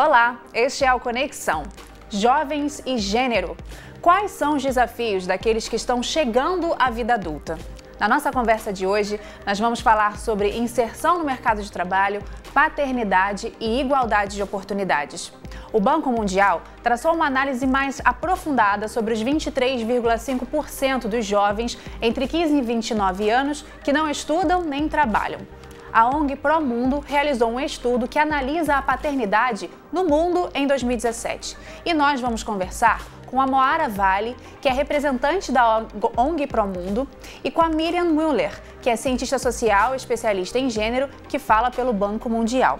Olá, este é o Conexão. Jovens e gênero. Quais são os desafios daqueles que estão chegando à vida adulta? Na nossa conversa de hoje, nós vamos falar sobre inserção no mercado de trabalho, paternidade e igualdade de oportunidades. O Banco Mundial traçou uma análise mais aprofundada sobre os 23,5% dos jovens entre 15 e 29 anos que não estudam nem trabalham. A ONG Promundo realizou um estudo que analisa a paternidade no mundo em 2017. E nós vamos conversar com a Moara Vale, que é representante da ONG Promundo, e com a Miriam Müller, que é cientista social, especialista em gênero, que fala pelo Banco Mundial.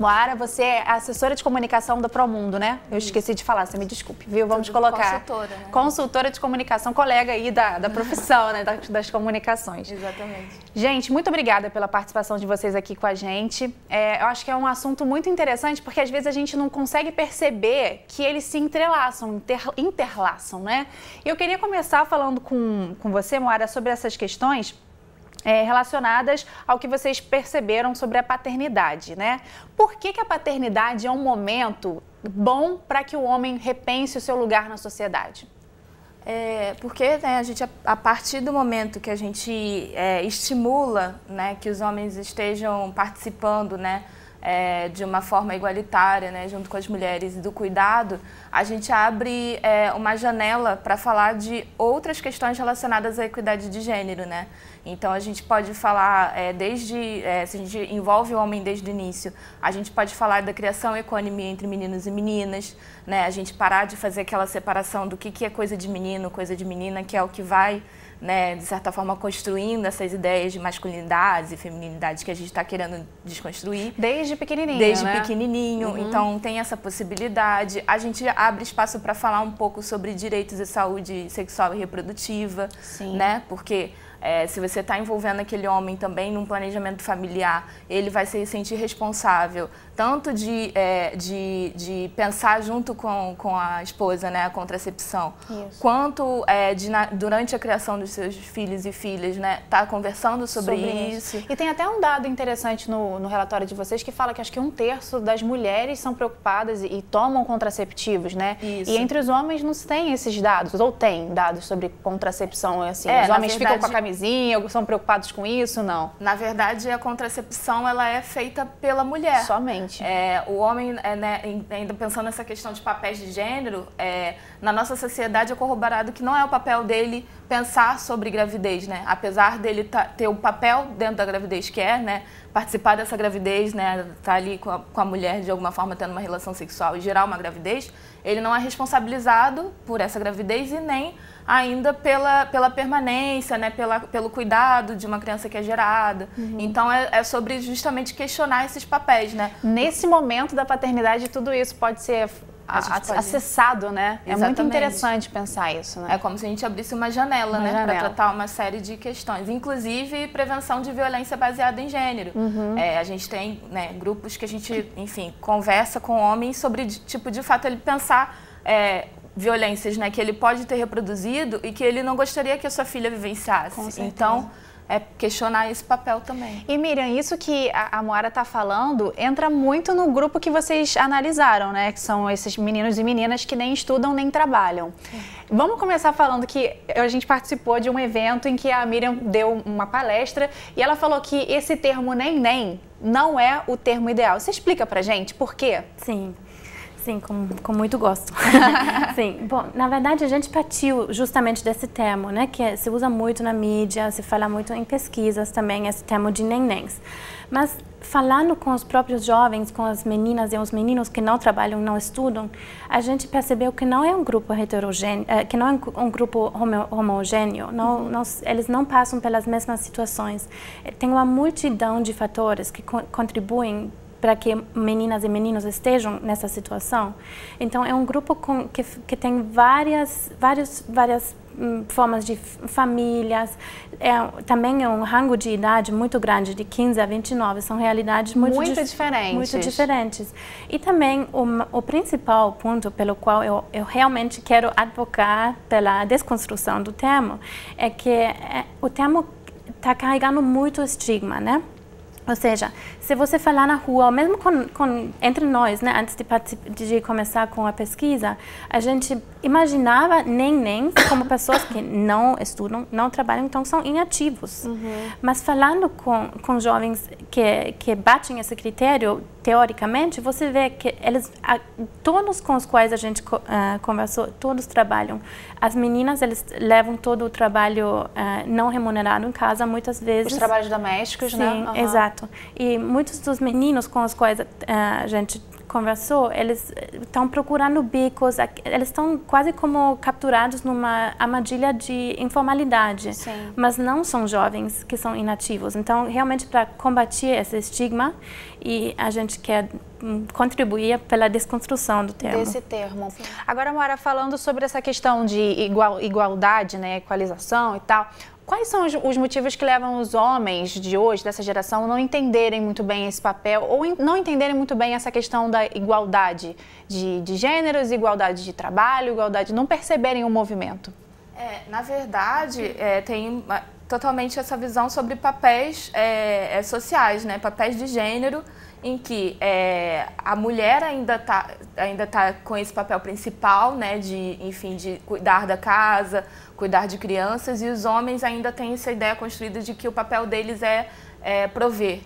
Moara, você é assessora de comunicação da Promundo, né? Eu esqueci de falar, você me desculpe, viu? Vamos colocar consultora, né? Consultora de comunicação, colega aí da profissão, né? Das comunicações. Exatamente. Gente, muito obrigada pela participação de vocês aqui com a gente. Eu acho que é um assunto muito interessante, porque às vezes a gente não consegue perceber que eles se entrelaçam, interlaçam, né? E eu queria começar falando com você, Moara, sobre essas questões relacionadas ao que vocês perceberam sobre a paternidade, né? Por que a paternidade é um momento bom para que o homem repense o seu lugar na sociedade? Porque né, a partir do momento que a gente estimula, né, que os homens estejam participando, né, de uma forma igualitária, né, junto com as mulheres, do cuidado, a gente abre uma janela para falar de outras questões relacionadas à equidade de gênero, né? Então, a gente pode falar, se a gente envolve o homem desde o início, a gente pode falar da criação equânime entre meninos e meninas, né? A gente parar de fazer aquela separação do que é coisa de menino, coisa de menina, que é o que vai, né, de certa forma, construindo essas ideias de masculinidades e feminilidades que a gente está querendo desconstruir. Desde pequenininho, Desde né? pequenininho. Uhum. Então, tem essa possibilidade. A gente abre espaço para falar um pouco sobre direitos e saúde sexual e reprodutiva, Sim. né? Porque se você está envolvendo aquele homem também num planejamento familiar, ele vai se sentir responsável tanto de pensar junto com a esposa, né, a contracepção, Isso. quanto durante a criação dos seus filhos e filhas, né, tá conversando sobre isso. E tem até um dado interessante no relatório de vocês que fala que acho que 1/3 das mulheres são preocupadas e tomam contraceptivos, né? Isso. E entre os homens não se tem esses dados, ou tem dados sobre contracepção, assim, os homens ficam com a camisinha, ou são preocupados com isso, não? Na verdade, a contracepção, ela é feita pela mulher. Somente. O homem, né, ainda pensando nessa questão de papéis de gênero, na nossa sociedade é corroborado que não é o papel dele pensar sobre gravidez, né? Apesar dele ter o papel dentro da gravidez que né, participar dessa gravidez, né, tá ali com a mulher de alguma forma tendo uma relação sexual e gerar uma gravidez, ele não é responsabilizado por essa gravidez e nem ainda pela permanência, né, pelo cuidado de uma criança que é gerada. Uhum. Então, é sobre justamente questionar esses papéis, né? Nesse momento da paternidade, tudo isso pode ser acessado, né? Exatamente. É muito interessante pensar isso, né? É como se a gente abrisse uma janela, né? Para tratar uma série de questões, inclusive prevenção de violência baseada em gênero. Uhum. A gente tem, né, grupos que a gente, enfim, conversa com homens sobre, tipo, de fato, ele pensar violências, né, que ele pode ter reproduzido e que ele não gostaria que a sua filha vivenciasse. Então, questionar esse papel também. E Miriam, isso que a Moara está falando entra muito no grupo que vocês analisaram, né? Que são esses meninos e meninas que nem estudam nem trabalham. Vamos começar falando que a gente participou de um evento em que a Miriam deu uma palestra e ela falou que esse termo neném não é o termo ideal. Você explica pra gente por quê? Sim, com muito gosto. Sim, bom, na verdade a gente partiu justamente desse termo, né, que se usa muito na mídia, se fala muito em pesquisas também, esse termo de nenéns. Mas falando com os próprios jovens, com as meninas e os meninos que não trabalham, não estudam, a gente percebeu que não é um grupo heterogêneo, que não é um grupo homogêneo, eles não passam pelas mesmas situações. Tem uma multidão de fatores que contribuem para que meninas e meninos estejam nessa situação. Então, é um grupo que tem várias formas de famílias, também é um rango de idade muito grande, de 15 a 29, são realidades muito diferentes. E também, o principal ponto pelo qual eu realmente quero advocar pela desconstrução do termo, é que o termo está carregando muito estigma, né? Ou seja, se você falar na rua, ou mesmo entre nós, né, antes de começar com a pesquisa, a gente imaginava nenéns como pessoas que não estudam, não trabalham, então são inativos. Mas falando com jovens que batem esse critério, teoricamente, você vê que todos com os quais a gente conversou, todos trabalham. As meninas, eles levam todo o trabalho não remunerado em casa, muitas vezes. Os trabalhos domésticos, sim, né? Sim, exato. E muitos dos meninos com os quais a gente conversou, eles estão procurando bicos, eles estão quase como capturados numa armadilha de informalidade, Sim. mas não são jovens que são inativos. Então, realmente, para combater esse estigma, e a gente quer contribuir pela desconstrução do termo. Desse termo. Sim. Agora, Moara, falando sobre essa questão de igualdade, né, equalização e tal, quais são os motivos que levam os homens de hoje, dessa geração, não entenderem muito bem esse papel ou não entenderem muito bem essa questão da igualdade de gêneros, igualdade de trabalho, igualdade, não perceberem o movimento? Na verdade, tem totalmente essa visão sobre papéis sociais, né? Papéis de gênero, em que a mulher ainda tá com esse papel principal, né? De cuidar da casa, cuidar de crianças, e os homens ainda têm essa ideia construída de que o papel deles é prover.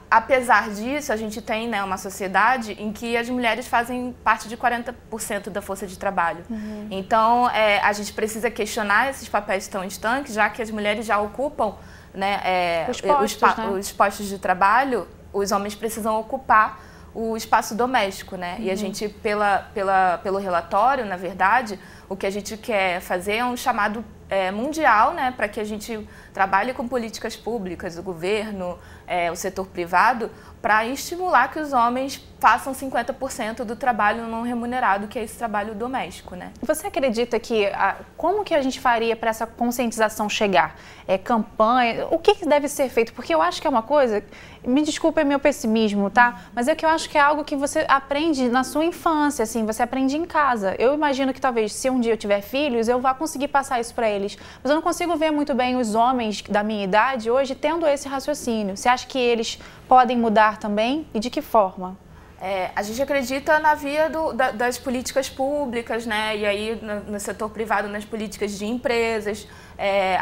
Apesar disso, a gente tem, né, uma sociedade em que as mulheres fazem parte de 40% da força de trabalho. Então, a gente precisa questionar esses papéis tão estanques, já que as mulheres já ocupam, né, os postos de trabalho, os homens precisam ocupar o espaço doméstico, né? E a gente, pelo relatório, na verdade, o que a gente quer fazer é um chamado mundial, né, para que a gente trabalhe com políticas públicas, o governo, o setor privado, para estimular que os homens façam 50% do trabalho não remunerado, que é esse trabalho doméstico, né? Você acredita que, como que a gente faria para essa conscientização chegar? Campanha, o que deve ser feito? Porque eu acho que é uma coisa, me desculpe meu pessimismo, tá? Mas é que eu acho que é algo que você aprende na sua infância, assim, você aprende em casa. Eu imagino que talvez, se um dia eu tiver filhos, eu vá conseguir passar isso para eles. Mas eu não consigo ver muito bem os homens da minha idade hoje tendo esse raciocínio. Você acha que eles podem mudar também? E de que forma? A gente acredita na via das políticas públicas, né? E aí no setor privado, nas políticas de empresas.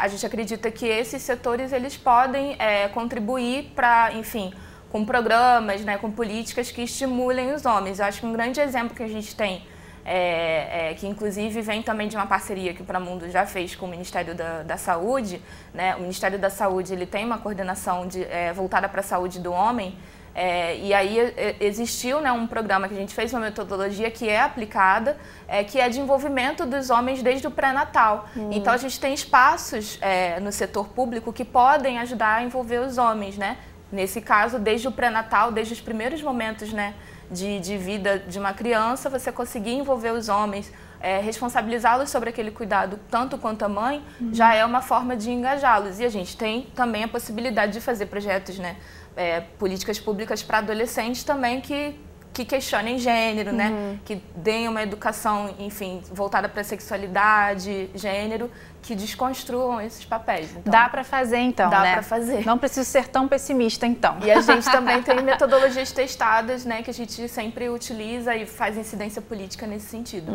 A gente acredita que esses setores eles podem contribuir para, enfim, com programas, né, com políticas que estimulem os homens. Eu acho que um grande exemplo que a gente tem, que inclusive vem também de uma parceria que o Pramundo já fez com o Ministério da Saúde, né? O Ministério da Saúde ele tem uma coordenação voltada para a saúde do homem. E aí existiu, né, um programa que a gente fez, uma metodologia que é aplicada, que é de envolvimento dos homens desde o pré-natal. Então a gente tem espaços no setor público que podem ajudar a envolver os homens, né? Nesse caso, desde o pré-natal, desde os primeiros momentos, né, de vida de uma criança, você conseguir envolver os homens, responsabilizá-los sobre aquele cuidado, tanto quanto a mãe, já é uma forma de engajá-los. E a gente tem também a possibilidade de fazer projetos, né, políticas públicas para adolescentes também que questionem gênero, né? Que deem uma educação, enfim, voltada para sexualidade, gênero, que desconstruam esses papéis. Então, dá para fazer, então, dá né? para fazer. Não preciso ser tão pessimista, então. E a gente também tem metodologias testadas, né, que a gente sempre utiliza e faz incidência política nesse sentido.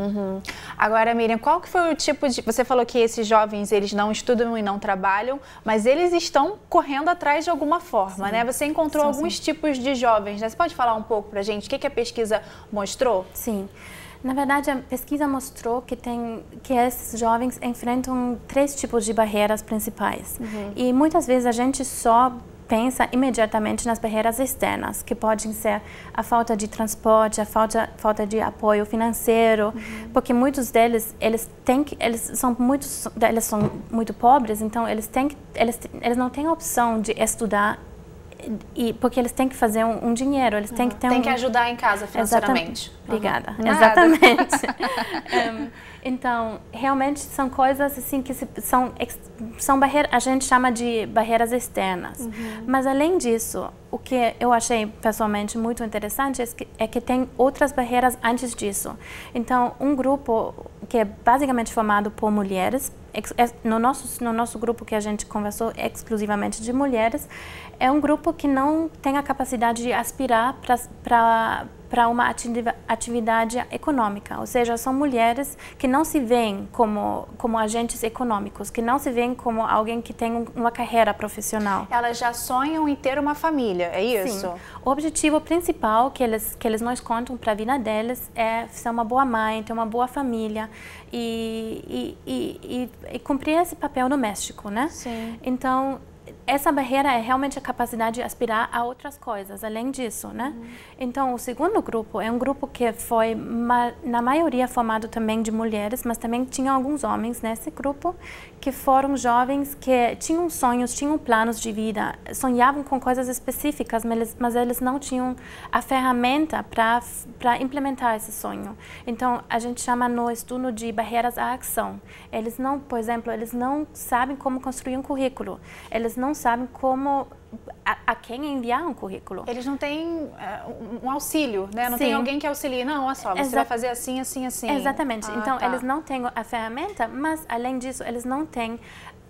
Agora, Miriam, qual que foi o tipo de... Você falou que esses jovens, eles não estudam e não trabalham, mas eles estão correndo atrás de alguma forma, né? Você encontrou alguns tipos de jovens, né? Você pode falar um pouco pra gente? O que a pesquisa mostrou? Sim. Na verdade, a pesquisa mostrou que esses jovens enfrentam 3 tipos de barreiras principais. E muitas vezes a gente só pensa imediatamente nas barreiras externas, que podem ser a falta de transporte, a falta de apoio financeiro, porque muitos deles eles são muito pobres, então eles não têm a opção de estudar. Porque eles têm que fazer um dinheiro, eles têm que ter Tem que ajudar em casa financeiramente. Obrigada. Exatamente. Então, realmente são coisas assim que são barreiras, a gente chama de barreiras externas. Mas além disso, o que eu achei pessoalmente muito interessante é que tem outras barreiras antes disso. Então, um grupo que é basicamente formado por mulheres, no nosso grupo que a gente conversou exclusivamente de mulheres, é um grupo que não tem a capacidade de aspirar para uma atividade econômica, ou seja, são mulheres que não se veem como agentes econômicos, que não se veem como alguém que tem uma carreira profissional. Elas já sonham em ter uma família, é isso? Sim. O objetivo principal que eles nos contam para a vida deles é ser uma boa mãe, ter uma boa família e cumprir esse papel doméstico, né? Sim. Então, essa barreira é realmente a capacidade de aspirar a outras coisas, além disso, né? Então, o segundo grupo é um grupo que foi, na maioria, formado também de mulheres, mas também tinha alguns homens nesse grupo, que foram jovens que tinham sonhos, tinham planos de vida, sonhavam com coisas específicas, mas eles não tinham a ferramenta para implementar esse sonho. Então, a gente chama no estudo de barreiras à ação. Eles não, por exemplo, eles não sabem como construir um currículo, eles não sabem como a quem enviar um currículo. Eles não têm um auxílio, né? Não Sim. tem alguém que auxilie. Não, olha só, você vai fazer assim, assim, assim. Exatamente. Então, tá. eles não têm a ferramenta, mas, além disso, eles não têm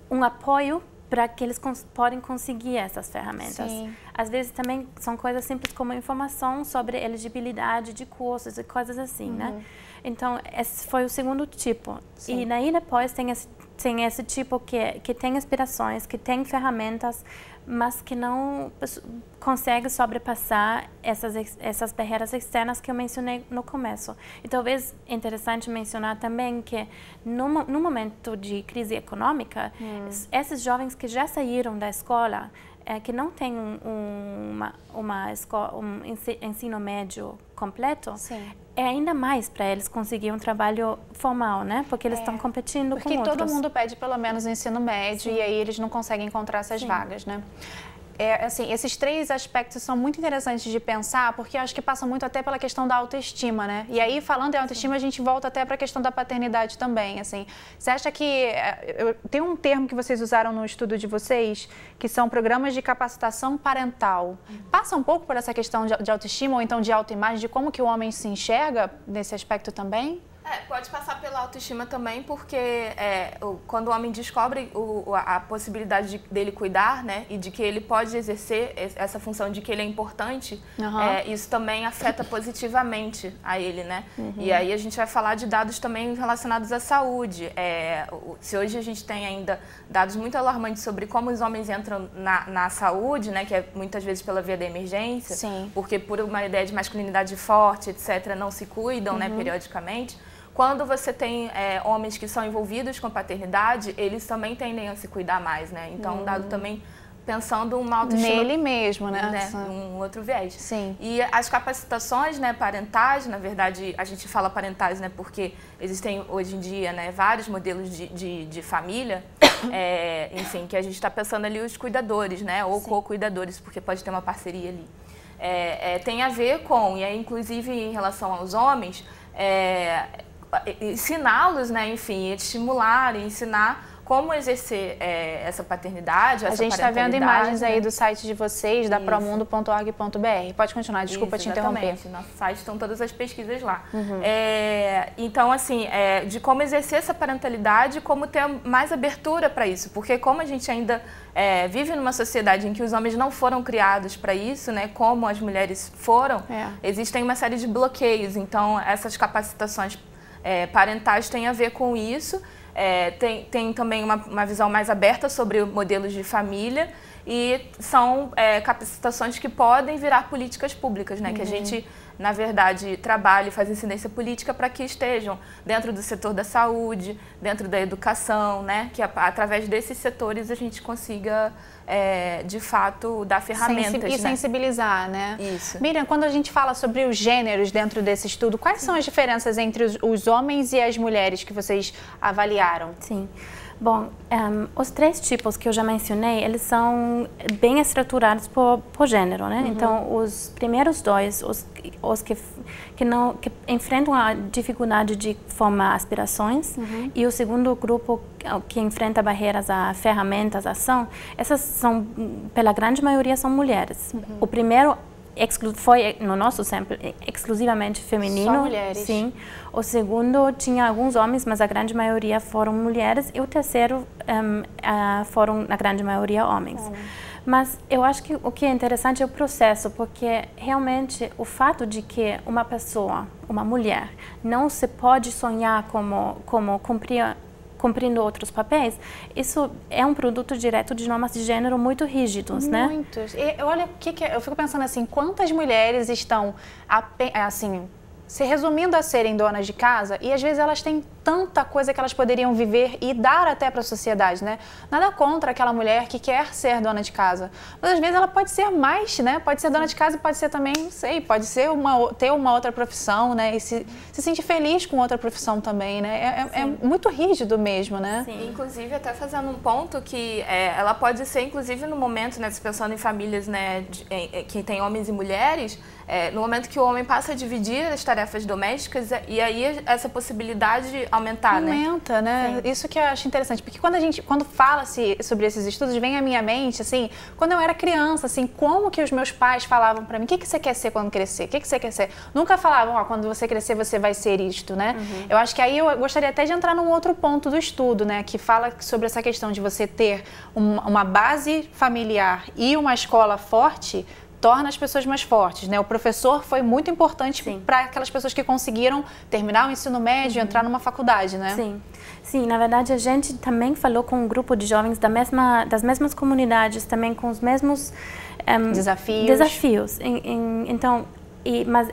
um apoio para que eles podem conseguir essas ferramentas. Sim. Às vezes, também são coisas simples como informação sobre elegibilidade de cursos e coisas assim, né? Então, esse foi o segundo tipo. Sim. E daí, depois, tem esse tipo que tem aspirações, que tem ferramentas, mas que não consegue sobrepassar essas barreiras externas que eu mencionei no começo. E talvez é interessante mencionar também que no momento de crise econômica, esses jovens que já saíram da escola, que não têm um ensino médio completo, Sim. é ainda mais para eles conseguirem um trabalho formal, né? Porque eles estão competindo com outros. Porque todo mundo pede pelo menos o ensino médio. Sim. E aí eles não conseguem encontrar essas vagas, né? Assim, esses três aspectos são muito interessantes de pensar, porque eu acho que passa muito até pela questão da autoestima, né? E aí, falando em autoestima, a gente volta até para a questão da paternidade também, assim. Você acha que... Tem um termo que vocês usaram no estudo de vocês, que são programas de capacitação parental. Passa um pouco por essa questão de autoestima ou então de autoimagem, de como que o homem se enxerga nesse aspecto também? Pode passar pela autoestima também, porque quando o homem descobre a possibilidade dele cuidar, né, e de que ele pode exercer essa função, de que ele é importante, isso também afeta positivamente a ele, né? E aí a gente vai falar de dados também relacionados à saúde. Se hoje a gente tem ainda dados muito alarmantes sobre como os homens entram na saúde, né, que é muitas vezes pela via da emergência, Sim. porque por uma ideia de masculinidade forte, etc., não se cuidam, né, periodicamente. Quando você tem homens que são envolvidos com paternidade, eles também tendem a se cuidar mais, né? Então, um dado também pensando uma autoestima... Nele mesmo, né? Um outro viés. Sim. E as capacitações, né, parentais, na verdade, a gente fala parentais, né, porque existem hoje em dia, né, vários modelos de família, enfim, que a gente está pensando ali os cuidadores, né, ou co-cuidadores, porque pode ter uma parceria ali. Tem a ver com, e aí, inclusive em relação aos homens, ensiná-los, né, enfim, estimular, ensinar como exercer essa paternidade, essa A gente está vendo imagens aí do site de vocês, da promundo.org.br. Pode continuar, desculpa te interromper. No nosso site estão todas as pesquisas lá. Então, assim, de como exercer essa parentalidade, como ter mais abertura para isso. Porque como a gente ainda vive numa sociedade em que os homens não foram criados para isso, né, como as mulheres foram, existem uma série de bloqueios. Então, essas capacitações parentais têm a ver com isso. Tem também uma visão mais aberta sobre modelos de família e são capacitações que podem virar políticas públicas, né? Que a gente, na verdade, trabalha e faz incidência política para que estejam dentro do setor da saúde, dentro da educação, né? Que através desses setores a gente consiga, de fato, dar ferramentas. E sensibilizar, né? Isso. Miriam, quando a gente fala sobre os gêneros dentro desse estudo, quais são as diferenças entre os homens e as mulheres que vocês avaliaram? Sim. Bom, os três tipos que eu já mencionei, eles são bem estruturados por gênero, né? Então, os primeiros dois, os que enfrentam a dificuldade de formar aspirações, e o segundo grupo que enfrenta barreiras a ferramentas, a ação, essas são, pela grande maioria, são mulheres. O primeiro foi, no nosso exemplo, exclusivamente feminino. Só mulheres. Sim. O segundo tinha alguns homens, mas a grande maioria foram mulheres. E o terceiro foram, na grande maioria, homens. Mas eu acho que o que é interessante é o processo, porque realmente o fato de que uma pessoa, uma mulher, não se pode sonhar como cumprindo outros papéis, isso é um produto direto de normas de gênero muito rígidos, né? Muitos. E olha, eu fico pensando assim, quantas mulheres estão, assim, se resumindo a serem donas de casa, e às vezes elas têm tanta coisa que elas poderiam viver e dar até para a sociedade, né? Nada contra aquela mulher que quer ser dona de casa, mas às vezes ela pode ser mais, né? Pode ser dona de casa e pode ser também, não sei, pode ser ter uma outra profissão, né? E se sentir feliz com outra profissão também, né? É muito rígido mesmo, né? Sim. Inclusive, até fazendo um ponto que ela pode ser, inclusive no momento, né, pensando em famílias, né, que tem homens e mulheres, no momento que o homem passa a dividir as tarefas domésticas, e aí essa possibilidade aumenta, né? Isso que eu acho interessante, porque quando fala-se sobre esses estudos, vem à minha mente, assim, quando eu era criança, assim, como que os meus pais falavam pra mim, o que você quer ser quando crescer? O que você quer ser? Nunca falavam, quando você crescer você vai ser isto, né? Eu acho que aí eu gostaria até de entrar num outro ponto do estudo, né, que fala sobre essa questão de você ter uma base familiar e uma escola forte, torna as pessoas mais fortes, né? O professor foi muito importante para aquelas pessoas que conseguiram terminar o ensino médio e entrar numa faculdade, né? Sim, na verdade a gente também falou com um grupo de jovens das mesmas comunidades, também com os mesmos desafios. Então, mas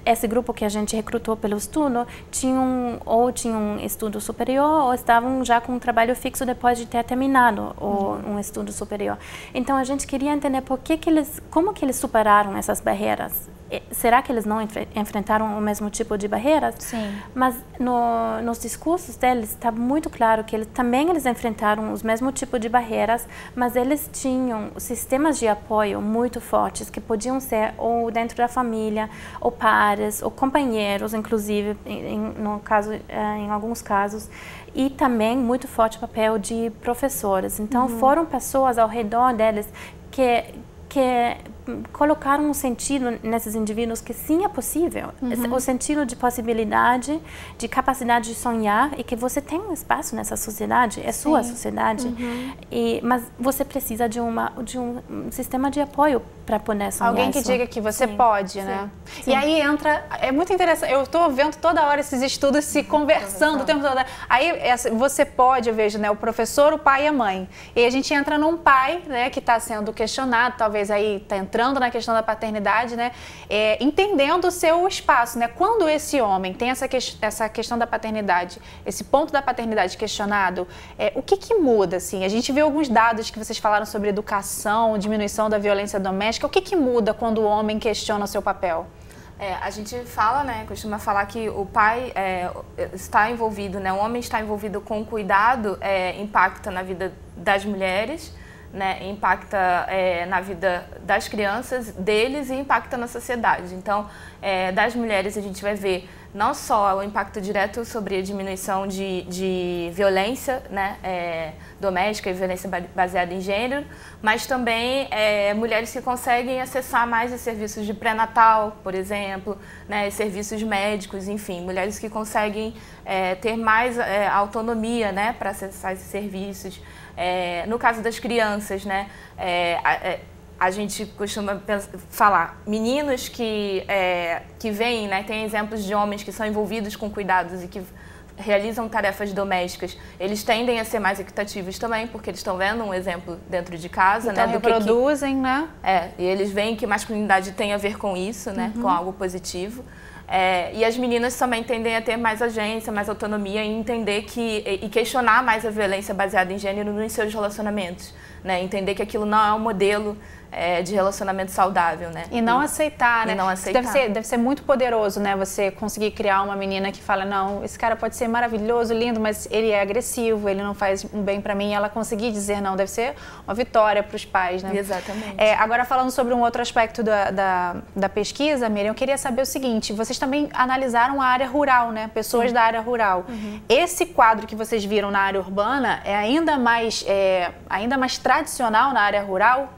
esse grupo que a gente recrutou pelo estudo, tinham um estudo superior ou estavam já com um trabalho fixo depois de ter terminado um estudo superior. Então a gente queria entender como que eles superaram essas barreiras. Será que eles não enfrentaram o mesmo tipo de barreiras? Sim. Mas nos discursos deles está muito claro que eles enfrentaram os mesmos tipos de barreiras, mas eles tinham sistemas de apoio muito fortes, que podiam ser ou dentro da família, ou pares, ou companheiros, inclusive, em alguns casos, e também muito forte o papel de professores. Então, foram pessoas ao redor deles que colocaram um sentido nesses indivíduos que sim é possível, o sentido de possibilidade, de capacidade de sonhar, e que você tem um espaço nessa sociedade, é sua sociedade, mas você precisa de um sistema de apoio para poder sonhar. Alguém que diga que você pode, né? E aí entra, é muito interessante, eu estou vendo toda hora esses estudos se conversando o tempo todo. Aí você pode, eu vejo, né, o professor, o pai e a mãe. E a gente entra num pai, né, que está sendo questionado, talvez aí está entrando na questão da paternidade, né, entendendo o seu espaço, né? Quando esse homem tem essa questão da paternidade, esse ponto da paternidade questionado, o que muda, assim? A gente viu alguns dados que vocês falaram sobre educação, diminuição da violência doméstica. O que muda quando o homem questiona o seu papel? A gente fala, né, costuma falar que o pai está envolvido, né, o homem está envolvido com cuidado, impacta na vida das mulheres, né, impacta na vida das crianças, deles, e impacta na sociedade. Então, das mulheres a gente vai ver não só o impacto direto sobre a diminuição de violência, né, doméstica e violência baseada em gênero, mas também mulheres que conseguem acessar mais os serviços de pré-natal, por exemplo, né, serviços médicos, enfim, mulheres que conseguem ter mais autonomia, né, para acessar esses serviços. No caso das crianças, né, a gente costuma falar, meninos que vêm, né, tem exemplos de homens que são envolvidos com cuidados e que realizam tarefas domésticas, eles tendem a ser mais equitativos também, porque eles estão vendo um exemplo dentro de casa, então, né? Reproduzem, né? E eles veem que masculinidade tem a ver com isso, né? Com algo positivo. E as meninas também tendem a ter mais agência, mais autonomia e entender e questionar mais a violência baseada em gênero nos seus relacionamentos, né? Entender que aquilo não é um modelo de relacionamento saudável, né? E não aceitar, né? E não aceitar. Deve ser muito poderoso, né? Você conseguir criar uma menina que fala, não, esse cara pode ser maravilhoso, lindo, mas ele é agressivo, ele não faz um bem pra mim. E ela conseguir dizer não, deve ser uma vitória pros pais, né? Exatamente. Agora, falando sobre um outro aspecto da pesquisa, Miriam, eu queria saber o seguinte, vocês também analisaram a área rural, né? Pessoas da área rural. Esse quadro que vocês viram na área urbana é ainda mais tradicional na área rural?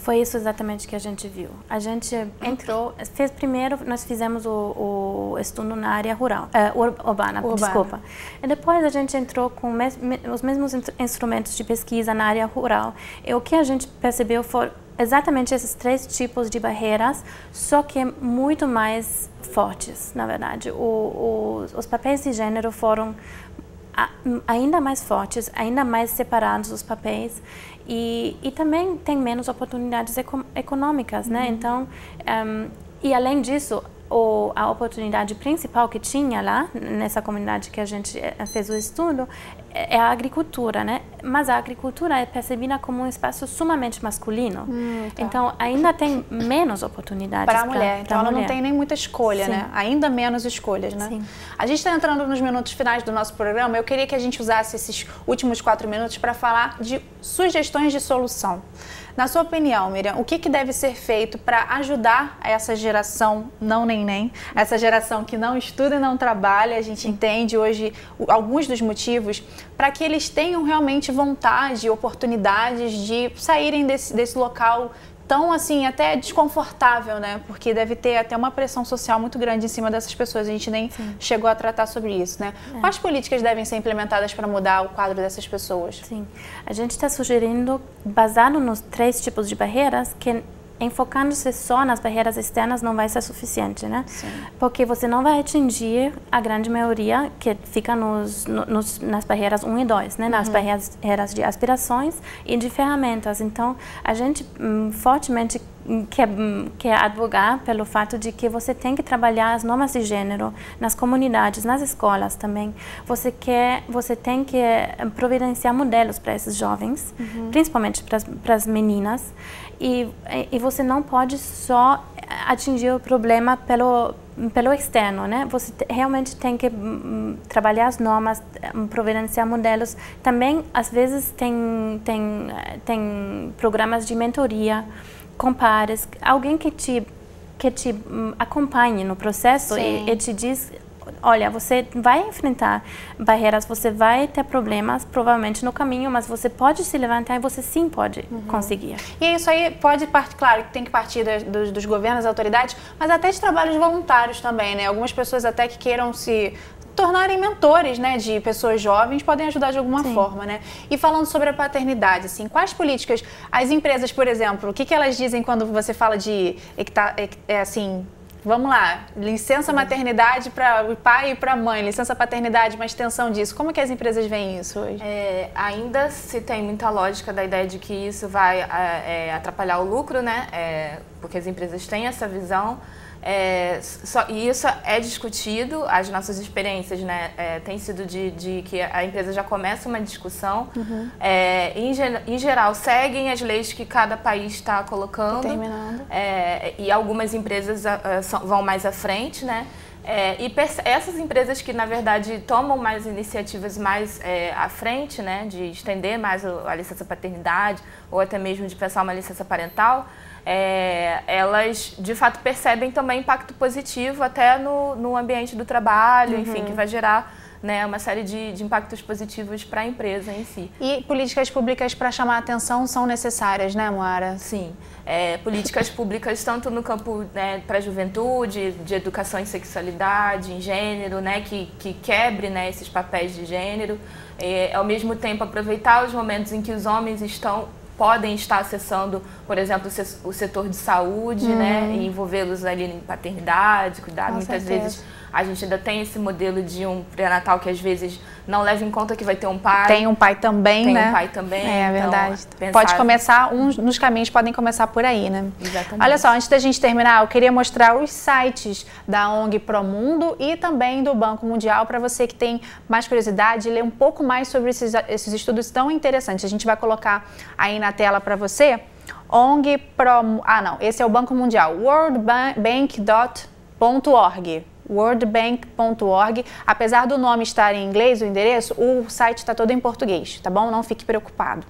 Foi isso exatamente que a gente viu. A gente entrou, primeiro nós fizemos o estudo na área rural, urbana, desculpa. E depois a gente entrou com os mesmos instrumentos de pesquisa na área rural. E o que a gente percebeu foi exatamente esses 3 tipos de barreiras, só que muito mais fortes, na verdade. Os papéis de gênero foram ainda mais fortes, ainda mais separados os papéis e também tem menos oportunidades econômicas, né? Então, e além disso, a oportunidade principal que tinha lá, nessa comunidade que a gente fez o estudo, é a agricultura, né? Mas a agricultura é percebida como um espaço sumamente masculino. Tá. Então, ainda tem menos oportunidades para a mulher. Então, ela não tem nem muita escolha, né? Ainda menos escolhas, né? Sim. A gente está entrando nos minutos finais do nosso programa. Eu queria que a gente usasse esses últimos 4 minutos para falar de sugestões de solução. Na sua opinião, Miriam, o que deve ser feito para ajudar essa geração não neném, essa geração que não estuda e não trabalha? A gente entende hoje alguns dos motivos para que eles tenham realmente vontade e oportunidades de saírem desse local tão, assim, até desconfortável, né? Porque deve ter até uma pressão social muito grande em cima dessas pessoas. A gente nem chegou a tratar sobre isso, né? Quais políticas devem ser implementadas para mudar o quadro dessas pessoas? Sim. A gente está sugerindo, baseado nos 3 tipos de barreiras, que enfocando-se só nas barreiras externas não vai ser suficiente, né? Sim. Porque você não vai atingir a grande maioria que fica nas barreiras 1 e 2, né? Nas barreiras de aspirações e de ferramentas. Então, a gente fortemente quer advogar pelo fato de que você tem que trabalhar as normas de gênero nas comunidades, nas escolas também. Você tem que providenciar modelos para esses jovens, principalmente para as meninas. E você não pode só atingir o problema pelo externo, né? Você realmente tem que trabalhar as normas, providenciar modelos. Também, às vezes, tem programas de mentoria com pares, alguém que te acompanhe no processo e te diz: olha, você vai enfrentar barreiras, você vai ter problemas provavelmente no caminho, mas você pode se levantar e você sim pode conseguir. E isso aí pode partir, claro, que tem que partir dos governos, das autoridades, mas até de trabalhos voluntários também, né? Algumas pessoas até que queiram se tornarem mentores, né, de pessoas jovens, podem ajudar de alguma forma, né? E falando sobre a paternidade, assim, quais políticas, as empresas, por exemplo, o que elas dizem quando você fala de, assim, vamos lá, licença maternidade para o pai e para a mãe, licença paternidade, uma extensão disso. Como que as empresas veem isso hoje? Ainda se tem muita lógica da ideia de que isso vai atrapalhar o lucro, né? Porque as empresas têm essa visão. E isso é discutido, as nossas experiências, né, tem sido de que a empresa já começa uma discussão, em geral seguem as leis que cada país está colocando, e algumas empresas vão mais à frente, né, e essas empresas que na verdade tomam mais iniciativas mais à frente, né, de estender mais a licença paternidade ou até mesmo de pensar uma licença parental, elas de fato percebem também impacto positivo até no ambiente do trabalho, enfim, que vai gerar, né, uma série de impactos positivos para a empresa em si. E políticas públicas para chamar a atenção são necessárias, né, Moara? Sim. Políticas públicas tanto no campo, né, para a juventude, de educação em sexualidade, em gênero, né, que quebre, né, esses papéis de gênero. Ao mesmo tempo aproveitar os momentos em que os homens podem estar acessando, por exemplo, o setor de saúde, né, e envolvê-los ali em paternidade, cuidado. Muitas vezes a gente ainda tem esse modelo de um pré-natal que às vezes não leva em conta que vai ter um pai. Tem um pai também, né? Tem um pai também. É verdade. Pode começar, nos caminhos podem começar por aí, né? Exatamente. Olha só, antes da gente terminar, eu queria mostrar os sites da ONG Promundo e também do Banco Mundial para você que tem mais curiosidade, ler um pouco mais sobre esses estudos tão interessantes. A gente vai colocar aí na tela para você. Esse é o Banco Mundial, worldbank.org. worldbank.org. Apesar do nome estar em inglês, o endereço, o site está todo em português, tá bom? Não fique preocupado.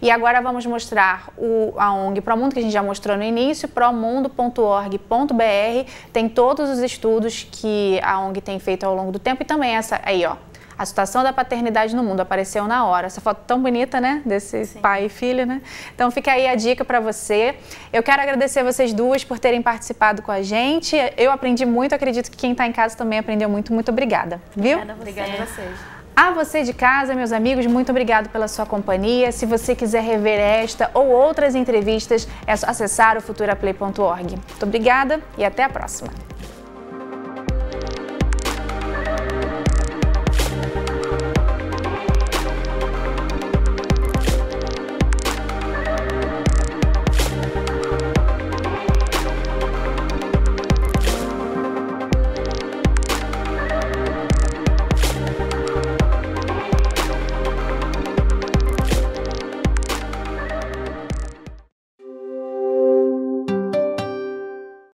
E agora vamos mostrar a ONG Promundo, que a gente já mostrou no início, promundo.org.br. Tem todos os estudos que a ONG tem feito ao longo do tempo e também A situação da paternidade no mundo apareceu na hora. Essa foto tão bonita, né? Desse pai e filho, né? Então fica aí a dica para você. Eu quero agradecer vocês duas por terem participado com a gente. Eu aprendi muito, acredito que quem está em casa também aprendeu muito. Muito obrigada, viu? Obrigada a vocês. A você de casa, meus amigos, muito obrigado pela sua companhia. Se você quiser rever esta ou outras entrevistas, é só acessar o futuraplay.org. Muito obrigada e até a próxima.